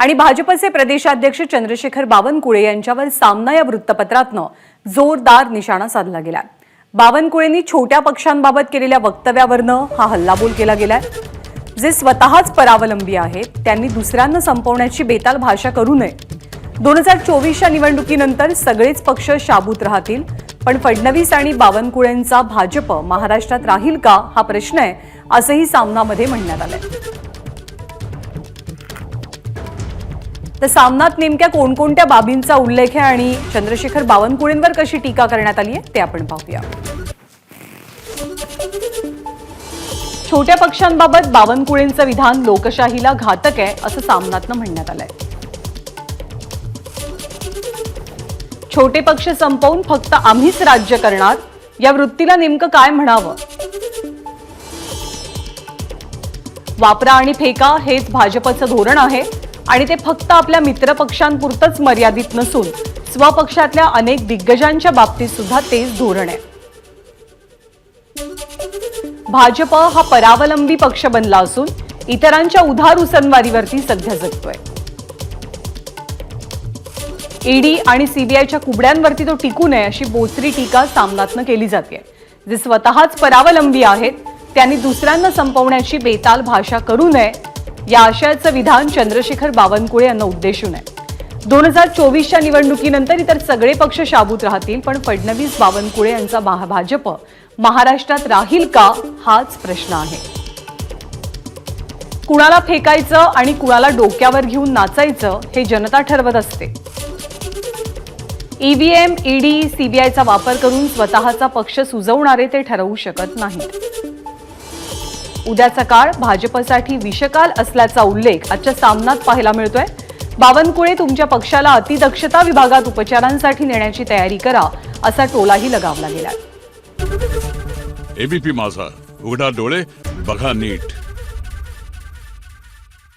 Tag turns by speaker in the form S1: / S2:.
S1: आणि भाजपचे प्रदेशाध्यक्ष चंद्रशेखर बावनकुळे यांच्यावर सामना या वृत्तपत्रातनं जोरदार निशाणा साधला गेला। बावनकुळेंनी छोट्या पक्षांबाबत केलेल्या वक्तव्यावरनं हा हल्लाबोल केला गेलाय। जे स्वतःच परावलंबी आहेत त्यांनी दुसऱ्यांना संपवण्याची बेताल भाषा करू नये। 2024च्या निवडणुकीनंतर सगळेच पक्ष शाबूत राहतील, पण फडणवीस आणि बावनकुळेंचा भाजप महाराष्ट्रात राहील का हा प्रश्न आहे, असंही सामनामध्ये म्हणण्यात आलंय। तर सामनात नेमक्या कोणकोणत्या बाबींचा उल्लेख आहे आणि चंद्रशेखर बावनकुळेंवर कशी टीका करण्यात आली आहे ते आपण पाहूया। छोट्या पक्षांबाबत बावनकुळेंचं विधान लोकशाहीला घातक आहे असं सामनातनं म्हणण्यात आलंय। छोटे पक्ष संपवून फक्त आम्हीच राज्य करणार या वृत्तीला नेमकं काय म्हणावं? वापरा आणि फेका हेच भाजपचं धोरण आहे आणि ते फक्त आपल्या मित्रपक्षांपुरतच मर्यादित नसून स्वपक्षातल्या अनेक दिग्गजांच्या बाबतीत सुद्धा तेच धोरण आहे। भाजप हा परावलंबी पक्ष बनला असून इतरांच्या उधार उसनवारीवरती सध्या जगतोय। ईडी आणि सीबीआयच्या कुबड्यांवरती तो टिकू नये अशी बोचरी टीका सामनातनं केली जाते। जे स्वतःच परावलंबी आहेत त्यांनी दुसऱ्यांना संपवण्याची बेताल भाषा करू नये या आशयाचं विधान चंद्रशेखर बावनकुळे यांना उद्देशून आहे। 2024च्या निवडणुकीनंतर इतर सगळे पक्ष शाबूत राहतील, पण फडणवीस बावनकुळे यांचा भाजप महाराष्ट्रात राहील का हाच प्रश्न आहे। कुणाला फेकायचं आणि कुणाला डोक्यावर घेऊन नाचायचं हे जनता ठरवत असते। ईव्हीएम, ईडी, सीबीआयचा वापर करून स्वतःचा पक्ष सुजवणारे ते ठरवू शकत नाहीत। उद्याचा काळ भाजपसाठी विषकाल असल्याचा उल्लेख आजच्या सामन्यात पाहायला मिळतोय। बावनकुळे तुमच्या पक्षाला अतिदक्षता विभागात उपचारांसाठी नेण्याची तयारी करा असा टोलाही लगावला गेला।
S2: एबीपी माझा, उघडा डोळे बघा नीट।